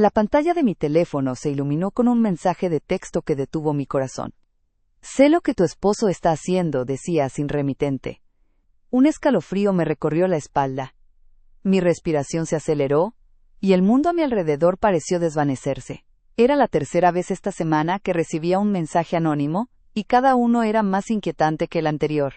La pantalla de mi teléfono se iluminó con un mensaje de texto que detuvo mi corazón. Sé lo que tu esposo está haciendo, decía sin remitente. Un escalofrío me recorrió la espalda. Mi respiración se aceleró, y el mundo a mi alrededor pareció desvanecerse. Era la tercera vez esta semana que recibía un mensaje anónimo, y cada uno era más inquietante que el anterior.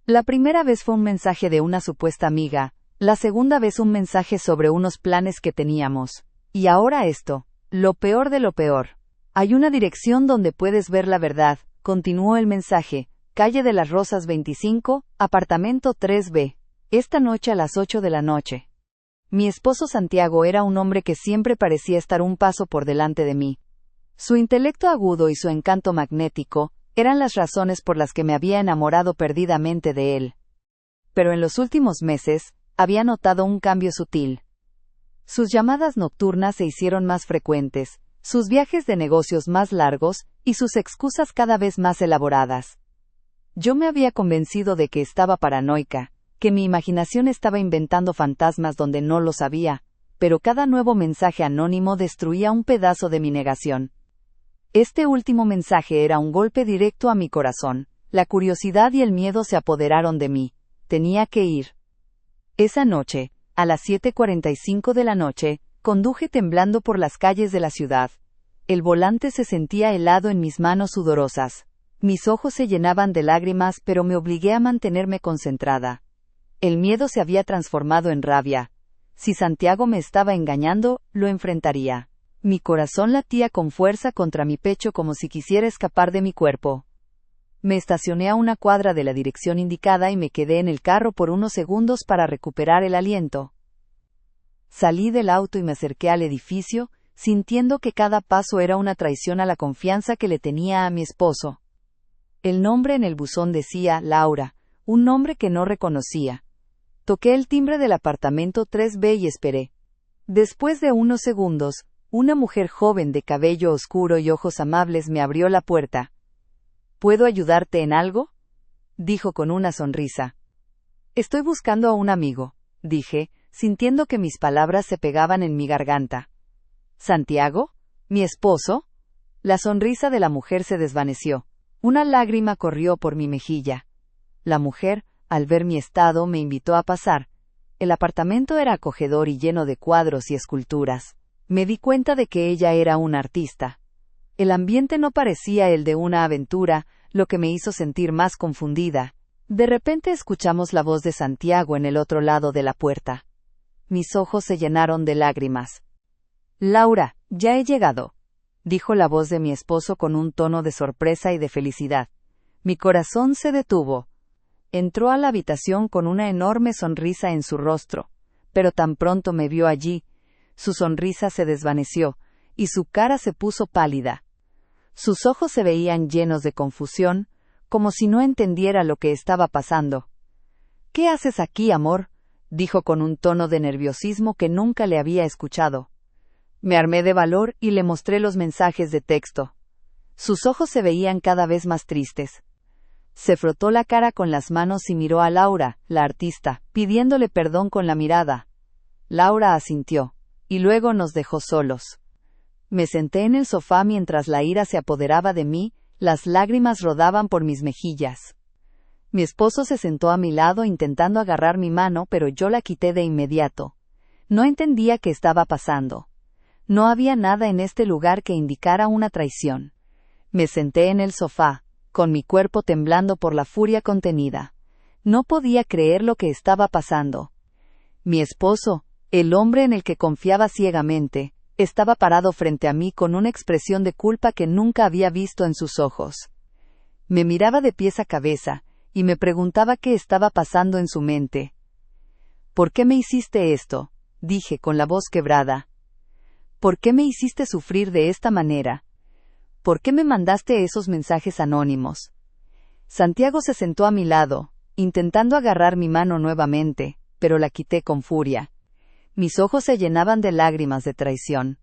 La primera vez fue un mensaje de una supuesta amiga, la segunda vez un mensaje sobre unos planes que teníamos, y ahora esto, lo peor de lo peor. Hay una dirección donde puedes ver la verdad, continuó el mensaje, calle de las Rosas 25, apartamento 3B, esta noche a las 8 de la noche. Mi esposo Santiago era un hombre que siempre parecía estar un paso por delante de mí. Su intelecto agudo y su encanto magnético eran las razones por las que me había enamorado perdidamente de él. Pero en los últimos meses, había notado un cambio sutil. Sus llamadas nocturnas se hicieron más frecuentes, sus viajes de negocios más largos, y sus excusas cada vez más elaboradas. Yo me había convencido de que estaba paranoica, que mi imaginación estaba inventando fantasmas donde no lo sabía, pero cada nuevo mensaje anónimo destruía un pedazo de mi negación. Este último mensaje era un golpe directo a mi corazón. La curiosidad y el miedo se apoderaron de mí. Tenía que ir. Esa noche, a las 7:45 de la noche, conduje temblando por las calles de la ciudad. El volante se sentía helado en mis manos sudorosas. Mis ojos se llenaban de lágrimas, pero me obligué a mantenerme concentrada. El miedo se había transformado en rabia. Si Santiago me estaba engañando, lo enfrentaría. Mi corazón latía con fuerza contra mi pecho como si quisiera escapar de mi cuerpo. Me estacioné a una cuadra de la dirección indicada y me quedé en el carro por unos segundos para recuperar el aliento. Salí del auto y me acerqué al edificio, sintiendo que cada paso era una traición a la confianza que le tenía a mi esposo. El nombre en el buzón decía Laura, un nombre que no reconocía. Toqué el timbre del apartamento 3B y esperé. Después de unos segundos, una mujer joven de cabello oscuro y ojos amables me abrió la puerta. ¿Puedo ayudarte en algo?, dijo con una sonrisa. Estoy buscando a un amigo, dije, sintiendo que mis palabras se pegaban en mi garganta. ¿Santiago? ¿Mi esposo? La sonrisa de la mujer se desvaneció. Una lágrima corrió por mi mejilla. La mujer, al ver mi estado, me invitó a pasar. El apartamento era acogedor y lleno de cuadros y esculturas. Me di cuenta de que ella era una artista. El ambiente no parecía el de una aventura, lo que me hizo sentir más confundida. De repente escuchamos la voz de Santiago en el otro lado de la puerta. Mis ojos se llenaron de lágrimas. Laura, ya he llegado, dijo la voz de mi esposo con un tono de sorpresa y de felicidad. Mi corazón se detuvo. Entró a la habitación con una enorme sonrisa en su rostro, pero tan pronto me vio allí, su sonrisa se desvaneció, y su cara se puso pálida. Sus ojos se veían llenos de confusión, como si no entendiera lo que estaba pasando. ¿Qué haces aquí, amor?, dijo con un tono de nerviosismo que nunca le había escuchado. Me armé de valor y le mostré los mensajes de texto. Sus ojos se veían cada vez más tristes. Se frotó la cara con las manos y miró a Laura, la artista, pidiéndole perdón con la mirada. Laura asintió, y luego nos dejó solos. Me senté en el sofá mientras la ira se apoderaba de mí, las lágrimas rodaban por mis mejillas. Mi esposo se sentó a mi lado intentando agarrar mi mano, pero yo la quité de inmediato. No entendía qué estaba pasando. No había nada en este lugar que indicara una traición. Me senté en el sofá, con mi cuerpo temblando por la furia contenida. No podía creer lo que estaba pasando. Mi esposo, el hombre en el que confiaba ciegamente, estaba parado frente a mí con una expresión de culpa que nunca había visto en sus ojos. Me miraba de pies a cabeza, y me preguntaba qué estaba pasando en su mente. ¿Por qué me hiciste esto?, dije con la voz quebrada. ¿Por qué me hiciste sufrir de esta manera? ¿Por qué me mandaste esos mensajes anónimos? Santiago se sentó a mi lado, intentando agarrar mi mano nuevamente, pero la quité con furia. Mis ojos se llenaban de lágrimas de traición.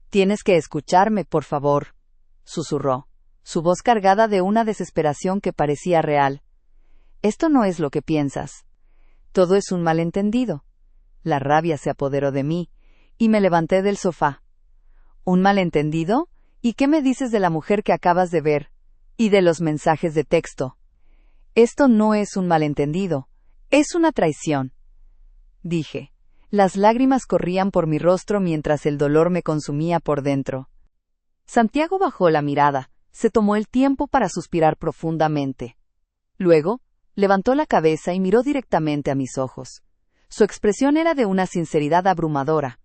Tienes que escucharme, por favor, susurró, su voz cargada de una desesperación que parecía real. Esto no es lo que piensas. Todo es un malentendido. La rabia se apoderó de mí, y me levanté del sofá. ¿Un malentendido? ¿Y qué me dices de la mujer que acabas de ver? Y de los mensajes de texto. Esto no es un malentendido, es una traición, dije. Las lágrimas corrían por mi rostro mientras el dolor me consumía por dentro. Santiago bajó la mirada, se tomó el tiempo para suspirar profundamente. Luego, levantó la cabeza y miró directamente a mis ojos. Su expresión era de una sinceridad abrumadora.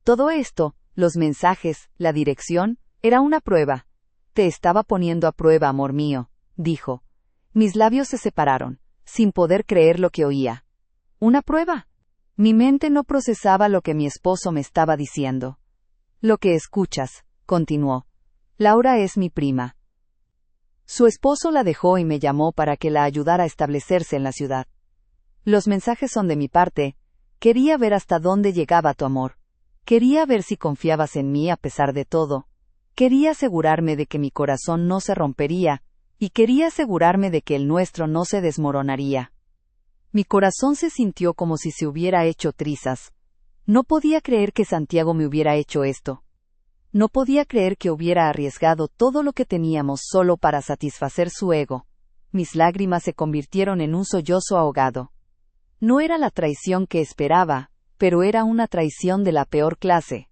Todo esto, los mensajes, la dirección, era una prueba. Te estaba poniendo a prueba, amor mío, dijo. Mis labios se separaron, sin poder creer lo que oía. ¿Una prueba? Mi mente no procesaba lo que mi esposo me estaba diciendo. Lo que escuchas, continuó. Laura es mi prima. Su esposo la dejó y me llamó para que la ayudara a establecerse en la ciudad. Los mensajes son de mi parte. Quería ver hasta dónde llegaba tu amor. Quería ver si confiabas en mí a pesar de todo. Quería asegurarme de que mi corazón no se rompería, y quería asegurarme de que el nuestro no se desmoronaría. Mi corazón se sintió como si se hubiera hecho trizas. No podía creer que Santiago me hubiera hecho esto. No podía creer que hubiera arriesgado todo lo que teníamos solo para satisfacer su ego. Mis lágrimas se convirtieron en un sollozo ahogado. No era la traición que esperaba, pero era una traición de la peor clase.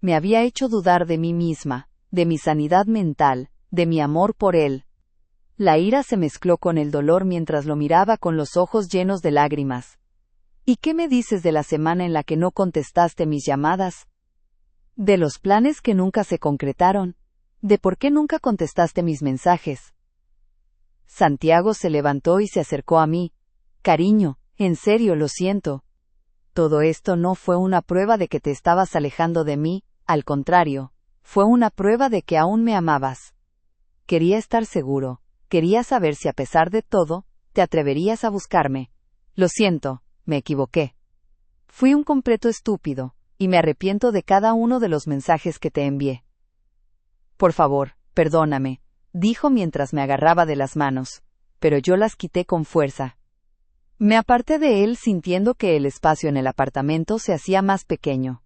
Me había hecho dudar de mí misma, de mi sanidad mental, de mi amor por él. La ira se mezcló con el dolor mientras lo miraba con los ojos llenos de lágrimas. ¿Y qué me dices de la semana en la que no contestaste mis llamadas? De los planes que nunca se concretaron. ¿De por qué nunca contestaste mis mensajes? Santiago se levantó y se acercó a mí. Cariño, en serio lo siento. Todo esto no fue una prueba de que te estabas alejando de mí, al contrario, fue una prueba de que aún me amabas. Quería estar seguro. Quería saber si a pesar de todo, te atreverías a buscarme. Lo siento, me equivoqué. Fui un completo estúpido, y me arrepiento de cada uno de los mensajes que te envié. Por favor, perdóname, dijo mientras me agarraba de las manos, pero yo las quité con fuerza. Me aparté de él sintiendo que el espacio en el apartamento se hacía más pequeño.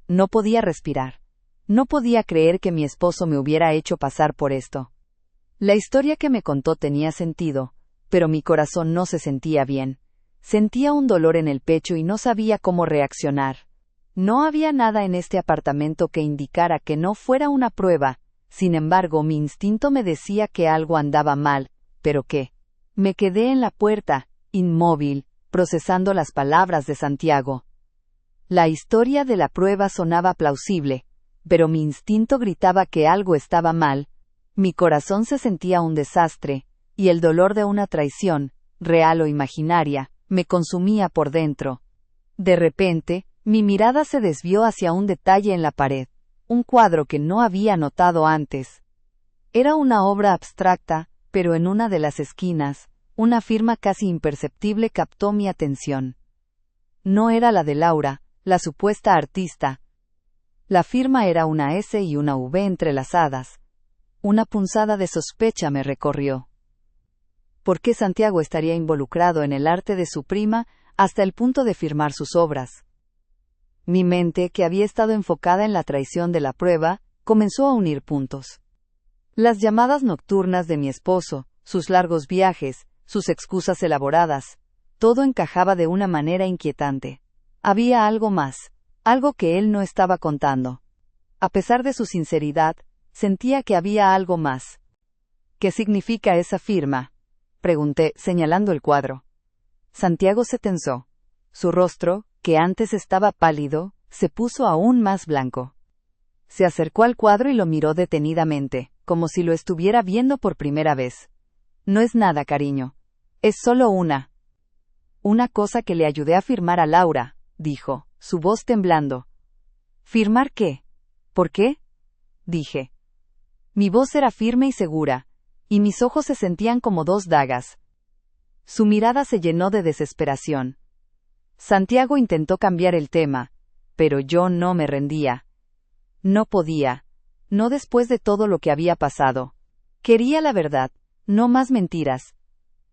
No podía respirar. No podía creer que mi esposo me hubiera hecho pasar por esto. La historia que me contó tenía sentido, pero mi corazón no se sentía bien. Sentía un dolor en el pecho y no sabía cómo reaccionar. No había nada en este apartamento que indicara que no fuera una prueba, sin embargo mi instinto me decía que algo andaba mal, pero ¿qué? Me quedé en la puerta, inmóvil, procesando las palabras de Santiago. La historia de la prueba sonaba plausible, pero mi instinto gritaba que algo estaba mal. Mi corazón se sentía un desastre, y el dolor de una traición, real o imaginaria, me consumía por dentro. De repente, mi mirada se desvió hacia un detalle en la pared, un cuadro que no había notado antes. Era una obra abstracta, pero en una de las esquinas, una firma casi imperceptible captó mi atención. No era la de Laura, la supuesta artista. La firma era una S y una V entrelazadas. Una punzada de sospecha me recorrió. ¿Por qué Santiago estaría involucrado en el arte de su prima hasta el punto de firmar sus obras? Mi mente, que había estado enfocada en la traición de la prueba, comenzó a unir puntos. Las llamadas nocturnas de mi esposo, sus largos viajes, sus excusas elaboradas, todo encajaba de una manera inquietante. Había algo más, algo que él no estaba contando. A pesar de su sinceridad, sentía que había algo más. ¿Qué significa esa firma?, pregunté, señalando el cuadro. Santiago se tensó. Su rostro, que antes estaba pálido, se puso aún más blanco. Se acercó al cuadro y lo miró detenidamente, como si lo estuviera viendo por primera vez. No es nada, cariño. Es solo una cosa que le ayudé a firmar a Laura, dijo, su voz temblando. ¿Firmar qué? ¿Por qué?, dije. Mi voz era firme y segura, y mis ojos se sentían como dos dagas. Su mirada se llenó de desesperación. Santiago intentó cambiar el tema, pero yo no me rendía. No podía, no después de todo lo que había pasado. Quería la verdad, no más mentiras.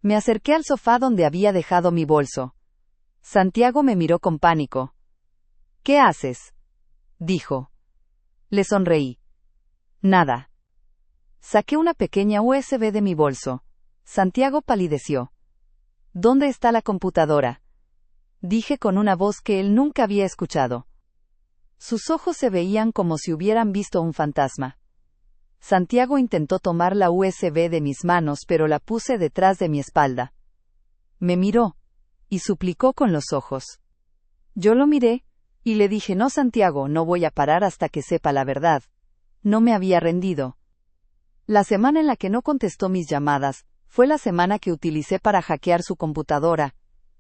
Me acerqué al sofá donde había dejado mi bolso. Santiago me miró con pánico. ¿Qué haces?, dijo. Le sonreí. Nada. Saqué una pequeña USB de mi bolso. Santiago palideció. ¿Dónde está la computadora?, dije con una voz que él nunca había escuchado. Sus ojos se veían como si hubieran visto un fantasma. Santiago intentó tomar la USB de mis manos, pero la puse detrás de mi espalda. Me miró, y suplicó con los ojos. Yo lo miré, y le dije: no, Santiago, no voy a parar hasta que sepa la verdad. No me había rendido. La semana en la que no contestó mis llamadas, fue la semana que utilicé para hackear su computadora.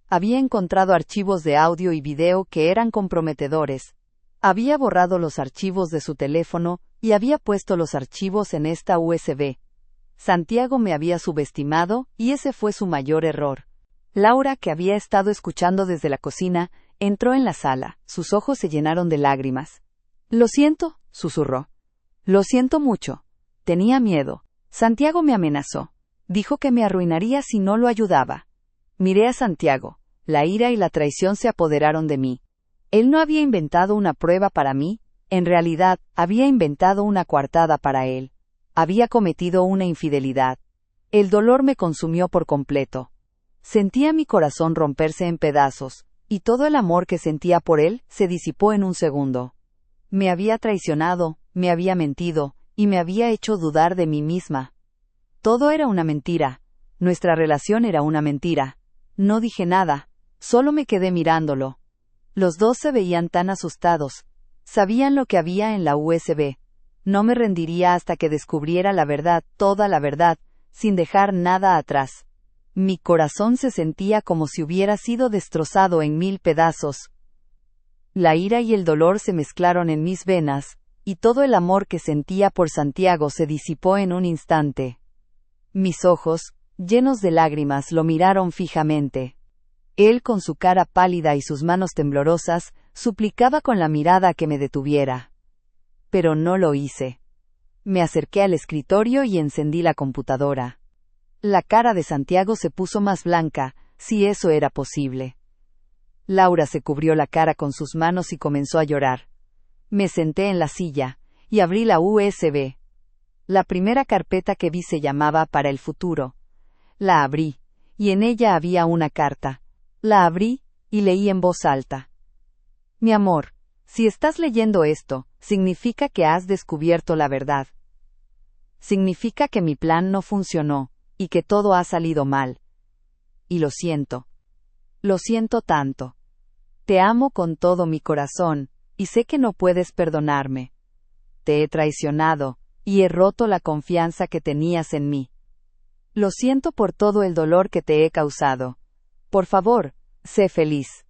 Había encontrado archivos de audio y video que eran comprometedores. Había borrado los archivos de su teléfono, y había puesto los archivos en esta USB. Santiago me había subestimado, y ese fue su mayor error. Laura, que había estado escuchando desde la cocina, entró en la sala. Sus ojos se llenaron de lágrimas. Lo siento, susurró. Lo siento mucho. Tenía miedo. Santiago me amenazó. Dijo que me arruinaría si no lo ayudaba. Miré a Santiago. La ira y la traición se apoderaron de mí. Él no había inventado una prueba para mí, en realidad, había inventado una coartada para él. Había cometido una infidelidad. El dolor me consumió por completo. Sentía mi corazón romperse en pedazos, y todo el amor que sentía por él se disipó en un segundo. Me había traicionado, me había mentido, y me había hecho dudar de mí misma. Todo era una mentira. Nuestra relación era una mentira. No dije nada, solo me quedé mirándolo. Los dos se veían tan asustados. Sabían lo que había en la USB. No me rendiría hasta que descubriera la verdad, toda la verdad, sin dejar nada atrás. Mi corazón se sentía como si hubiera sido destrozado en 1000 pedazos. La ira y el dolor se mezclaron en mis venas, y todo el amor que sentía por Santiago se disipó en un instante. Mis ojos, llenos de lágrimas, lo miraron fijamente. Él, con su cara pálida y sus manos temblorosas, suplicaba con la mirada que me detuviera. Pero no lo hice. Me acerqué al escritorio y encendí la computadora. La cara de Santiago se puso más blanca, si eso era posible. Laura se cubrió la cara con sus manos y comenzó a llorar. Me senté en la silla, y abrí la USB. La primera carpeta que vi se llamaba Para el futuro. La abrí, y en ella había una carta. La abrí, y leí en voz alta. Mi amor, si estás leyendo esto, significa que has descubierto la verdad. Significa que mi plan no funcionó, y que todo ha salido mal. Y lo siento. Lo siento tanto. Te amo con todo mi corazón, y sé que no puedes perdonarme. Te he traicionado, y he roto la confianza que tenías en mí. Lo siento por todo el dolor que te he causado. Por favor, sé feliz.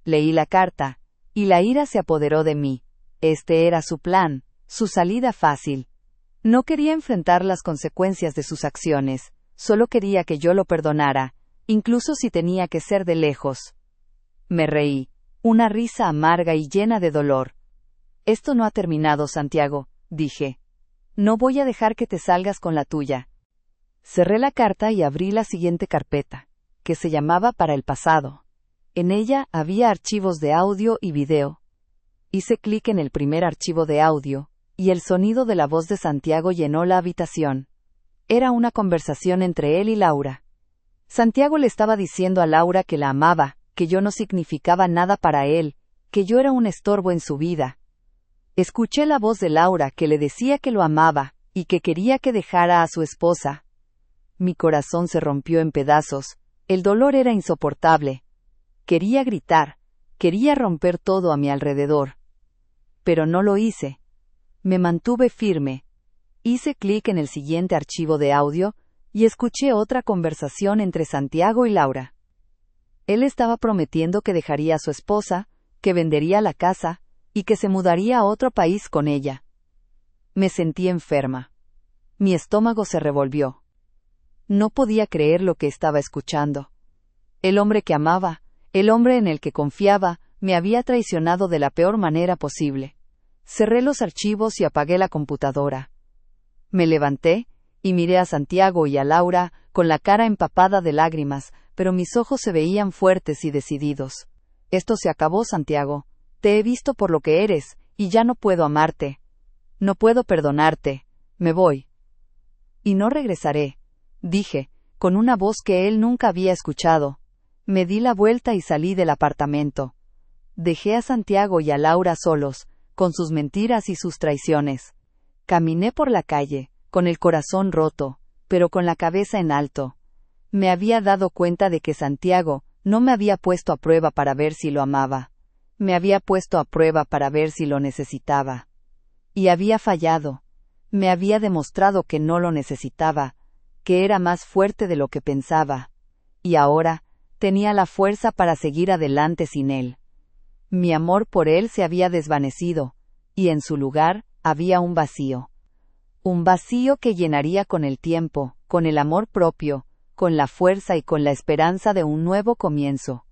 Leí la carta, y la ira se apoderó de mí. Este era su plan, su salida fácil. No quería enfrentar las consecuencias de sus acciones, solo quería que yo lo perdonara, incluso si tenía que ser de lejos. Me reí, una risa amarga y llena de dolor. Esto no ha terminado, Santiago, dije. No voy a dejar que te salgas con la tuya. Cerré la carta y abrí la siguiente carpeta, que se llamaba Para el pasado. En ella había archivos de audio y video. Hice clic en el primer archivo de audio, y el sonido de la voz de Santiago llenó la habitación. Era una conversación entre él y Laura. Santiago le estaba diciendo a Laura que la amaba, que yo no significaba nada para él, que yo era un estorbo en su vida. Escuché la voz de Laura que le decía que lo amaba, y que quería que dejara a su esposa. Mi corazón se rompió en pedazos, el dolor era insoportable. Quería gritar, quería romper todo a mi alrededor. Pero no lo hice. Me mantuve firme. Hice clic en el siguiente archivo de audio, y escuché otra conversación entre Santiago y Laura. Él estaba prometiendo que dejaría a su esposa, que vendería la casa, y que se mudaría a otro país con ella. Me sentí enferma. Mi estómago se revolvió. No podía creer lo que estaba escuchando. El hombre que amaba, el hombre en el que confiaba, me había traicionado de la peor manera posible. Cerré los archivos y apagué la computadora. Me levanté, y miré a Santiago y a Laura, con la cara empapada de lágrimas, pero mis ojos se veían fuertes y decididos. Esto se acabó, Santiago. Te he visto por lo que eres, Y ya no puedo amarte. No puedo perdonarte. Me voy. Y no regresaré, dije, con una voz que él nunca había escuchado. Me di la vuelta y salí del apartamento. Dejé a Santiago y a Laura solos, con sus mentiras y sus traiciones. Caminé por la calle, con el corazón roto, pero con la cabeza en alto. Me había dado cuenta de que Santiago no me había puesto a prueba para ver si lo amaba. Me había puesto a prueba para ver si lo necesitaba. Y había fallado. Me había demostrado que no lo necesitaba, que era más fuerte de lo que pensaba. Y ahora, tenía la fuerza para seguir adelante sin él. Mi amor por él se había desvanecido, y en su lugar, había un vacío. Un vacío que llenaría con el tiempo, con el amor propio, con la fuerza y con la esperanza de un nuevo comienzo.